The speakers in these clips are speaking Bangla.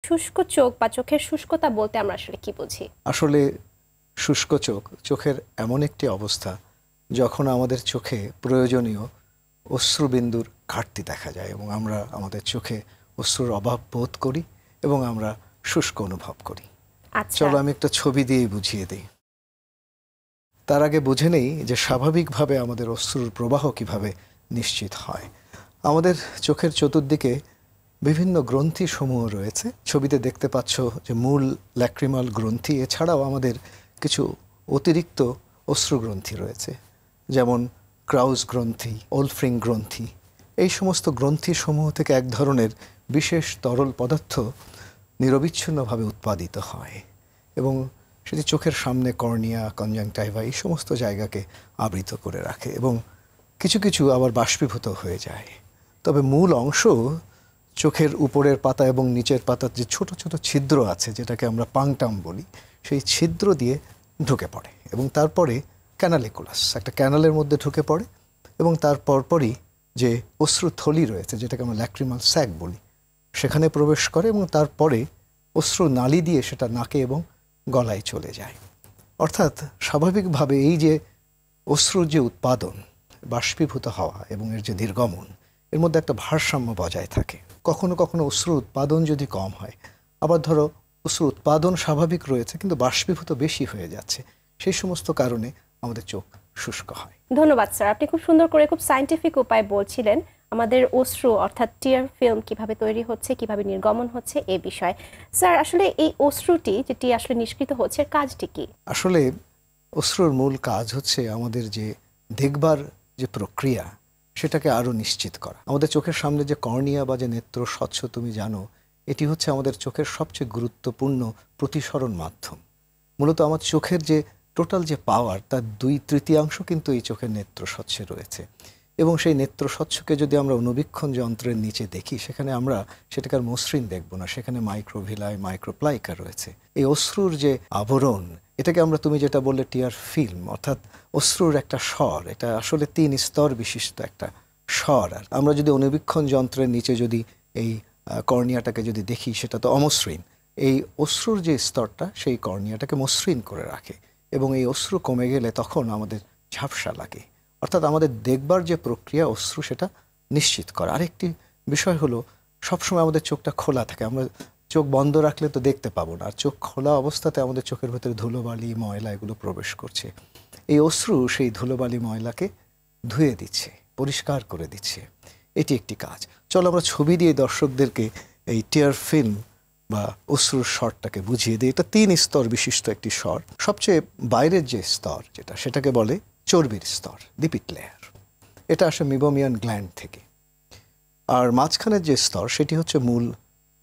শুষ্ক চোখ বা চোখের শুষ্কতা বলতে আমরা আসলে কি বুঝি? আসলে শুষ্ক চোখের এমন একটি অবস্থা যখন আমাদের চোখে প্রয়োজনীয় অশ্রুবিন্দুর ঘাটতি দেখা যায় এবং আমরা আমাদের চোখে অশ্রুর অভাব বোধ করি এবং আমরা শুষ্ক অনুভব করি। আচ্ছা। চলো আমি একটা ছবি দিয়ে বুঝিয়ে দিই। তার আগে বুঝে নেই যে স্বাভাবিকভাবে আমাদের অশ্রুর প্রবাহ কিভাবে নিশ্চিত হয়। আমাদের চোখের চতুর্দিকে বিভিন্ন গ্রন্থি সমূহ রয়েছে। ছবিতে দেখতে পাচ্ছ যে মূল ল্যাক্রিমাল গ্রন্থি, এছাড়াও আমাদের কিছু অতিরিক্ত অশ্রুগ্রন্থি রয়েছে, যেমন ক্রাউজ গ্রন্থি, ওলফ্রিং গ্রন্থি। এই সমস্ত গ্রন্থি সমূহ থেকে এক ধরনের বিশেষ তরল পদার্থ নিরবিচ্ছিন্নভাবে উৎপাদিত হয় এবং সেটি চোখের সামনে কর্নিয়া, কনজাংটাইভা এই সমস্ত জায়গাকে আবৃত করে রাখে এবং কিছু কিছু আবার বাষ্পীভূত হয়ে যায়। তবে মূল অংশ চোখের উপরের পাতা এবং নিচের পাতার যে ছোট ছোট ছিদ্র আছে, যেটাকে আমরা পাংটাম বলি, সেই ছিদ্র দিয়ে ঢুকে পড়ে এবং তারপরে ক্যানালিকুলাস একটা ক্যানালের মধ্যে ঢুকে পড়ে এবং তার পরপরই যে অশ্রুথলি রয়েছে, যেটাকে আমরা ল্যাক্রিমাল স্যাক বলি, সেখানে প্রবেশ করে এবং তারপরে অশ্রু নালী দিয়ে সেটা নাকে এবং গলায় চলে যায়। অর্থাৎ স্বাভাবিকভাবে এই যে অশ্রুর যে উৎপাদন, বাষ্পীভূত হওয়া এবং এর যে নির্গমন, এর মধ্যে একটা ভারসাম্য বজায় থাকে। কখনো কখনো অশ্রু উৎপাদন যদি কম হয়, আবার ধরো অশ্রু উৎপাদন স্বাভাবিক রয়েছে কিন্তু বাষ্পীভূত বেশি হয়ে যাচ্ছে, সেই সমস্ত কারণে আমাদের চোখ শুষ্ক হয়। ধন্যবাদ স্যার, আপনি খুব সুন্দর করে খুব সায়েন্টিফিক উপায় বলছিলেন আমাদের অশ্রু অর্থাৎ টিয়ার ফিল্ম কিভাবে তৈরি হচ্ছে, কিভাবে নির্গমন হচ্ছে এই বিষয়ে। স্যার আসলে এই অশ্রুটি যেটি আসলে নিষ্কৃত হচ্ছে কাজটি কি? আসলে অশ্রুর মূল কাজ হচ্ছে আমাদের যে দেখবার যে প্রক্রিয়া, সেটাকে আরও নিশ্চিত করা। আমাদের চোখের সামনে যে কর্নিয়া বা যে নেত্র স্বচ্ছ, তুমি জানো, এটি হচ্ছে আমাদের চোখের সবচেয়ে গুরুত্বপূর্ণ প্রতিসরণ মাধ্যম। মূলত আমার চোখের যে টোটাল যে পাওয়ার, তার 2/3 কিন্তু এই চোখের নেত্র স্বচ্ছে রয়েছে এবং সেই নেত্র স্বচ্ছকে যদি আমরা অনুবীক্ষণ যন্ত্রের নিচে দেখি, সেখানে আমরা সেটাকে আর মসৃণ দেখব না, সেখানে মাইক্রোভিলাই, মাইক্রোপ্লাইকা রয়েছে। এই অশ্রুর যে আবরণ, এটাকে আমরা, তুমি যেটা বললে, টিয়ার ফিল্ম, অর্থাৎ অশ্রুর একটা স্বর, এটা আসলে 3 স্তর বিশিষ্ট একটা স্বর। আর আমরা যদি অনুবীক্ষণ যন্ত্রের নিচে যদি এই কর্নিয়াটাকে যদি দেখি, সেটা তো অমসৃণ। এই অশ্রুর যে স্তরটা, সেই কর্নিয়াটাকে মসৃণ করে রাখে এবং এই অশ্রু কমে গেলে তখন আমাদের ঝাপসা লাগে। অর্থাৎ আমাদের দেখবার যে প্রক্রিয়া অশ্রু, সেটা নিশ্চিত করে। আরেকটি বিষয় হলো, সবসময় আমাদের চোখটা খোলা থাকে, আমরা চোখ বন্ধ রাখলে তো দেখতে পাবো না, আর চোখ খোলা অবস্থাতে আমাদের চোখের ভেতরে ধুলোবালি, ময়লা এগুলো প্রবেশ করছে। এই অশ্রু সেই ধুলোবালি ময়লাকে ধুয়ে দিচ্ছে, পরিষ্কার করে দিচ্ছে, এটি একটি কাজ। চলো আমরা ছবি দিয়ে দর্শকদেরকে এই টিয়ার ফিল্ম বা অশ্রুর স্বরটাকে বুঝিয়ে দিই। এটা 3 স্তর বিশিষ্ট একটি স্বর। সবচেয়ে বাইরের যে স্তর যেটা, সেটাকে বলে চর্বির স্তর, লিপিড লেয়ার। এটা আসে মিবোমিয়ান গ্ল্যান্ড থেকে। আর মাঝখানের যে স্তর, সেটি হচ্ছে মূল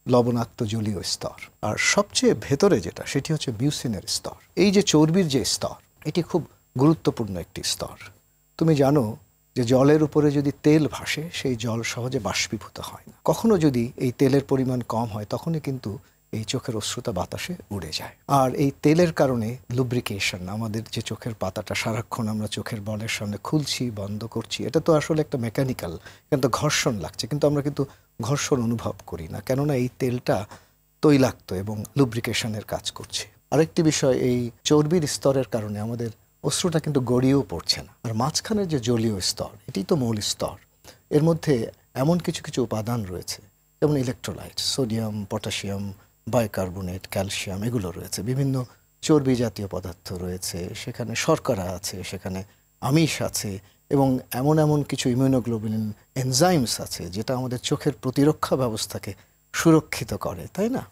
লবণাক্ত জলীয় স্তর। আর সবচেয়ে ভেতরে যেটা, সেটি হচ্ছে মিউসিনের স্তর। এই যে চর্বির যে স্তর, এটি খুব গুরুত্বপূর্ণ একটি স্তর। তুমি জানো যে জলের উপরে যদি তেল ভাসে, সেই জল সহজে বাষ্পীভূত হয় না। কখনো যদি এই তেলের পরিমাণ কম হয়, তখনই কিন্তু এই চোখের অশ্রুতা বাতাসে উড়ে যায়। আর এই তেলের কারণে লুব্রিকেশন, আমাদের যে চোখের পাতাটা সারাক্ষণ আমরা চোখের বলের সামনে খুলছি, বন্ধ করছি, এটা তো আসলে একটা মেকানিক্যাল, কিন্তু ঘর্ষণ লাগছে, কিন্তু আমরা কিন্তু ঘর্ষণ অনুভব করি না, কেননা এই তেলটা তৈলাক্ত এবং লুব্রিকেশনের কাজ করছে। আরেকটি বিষয়, এই চর্বির স্তরের কারণে আমাদের অশ্রুটা কিন্তু গড়িয়েও পড়ছে না। আর মাঝখানের যে জলীয় স্তর, এটি তো মূল স্তর, এর মধ্যে এমন কিছু কিছু উপাদান রয়েছে, যেমন electrolyte, sodium, potassium, bicarbonate, calcium, এগুলো রয়েছে। বিভিন্ন চর্বি জাতীয় পদার্থ রয়েছে, সেখানে শর্করা আছে, সেখানে আমিষ আছে এবং এমন এমন কিছু ইমিউনোগ্লোবুলিন এনজাইমস আছে, যেটা আমাদের চোখের প্রতিরক্ষা ব্যবস্থাকে সুরক্ষিত করে, তাই না?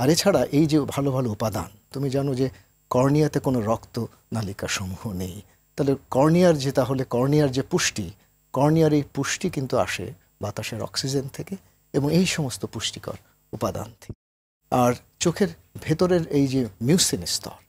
আর এছাড়া এই যে ভালো ভালো উপাদান, তুমি জানো যে কর্নিয়াতে কোনো রক্ত নালিকা সমূহ নেই। তাহলে কর্নিয়ার যে পুষ্টি, কর্নিয়ার এই পুষ্টি কিন্তু আসে বাতাসের অক্সিজেন থেকে এবং এই সমস্ত পুষ্টিকর উপাদান থেকে। আর চোখের ভেতরের এই যে মিউসিন স্তর,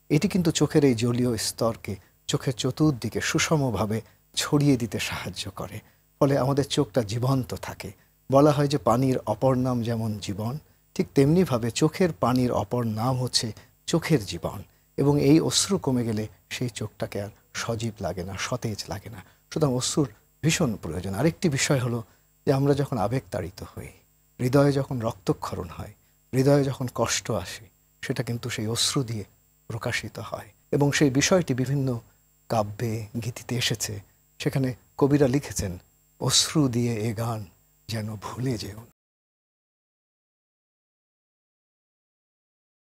এটি কিন্তু চোখের এই জলীয় স্তরকে চোখের চতুর্দিকে সুষমভাবে ছড়িয়ে দিতে সাহায্য করে, ফলে আমাদের চোখটা জীবন্ত থাকে। বলা হয় যে পানির অপর নাম যেমন জীবন, ঠিক তেমনিভাবে চোখের পানির অপর নাম হচ্ছে চোখের জীবন। এবং এই অশ্রু কমে গেলে সেই চোখটাকে আর সজীব লাগে না, সতেজ লাগে না। সুতরাং অশ্রুর ভীষণ প্রয়োজন। আরেকটি বিষয় হলো যে আমরা যখন আবেগতাড়িত হই, হৃদয়ে যখন রক্তক্ষরণ হয়, হৃদয়ে যখন কষ্ট আসে সেটা কিন্তু সেই অশ্রু দিয়ে প্রকাশিত হয়, এবং সেই বিষয়টি বিভিন্ন কাব্যে গীতিতে এসেছে। সেখানে কবিরা লিখেছেন, অশ্রু দিয়ে এ গান যেন ভুলে যেও না।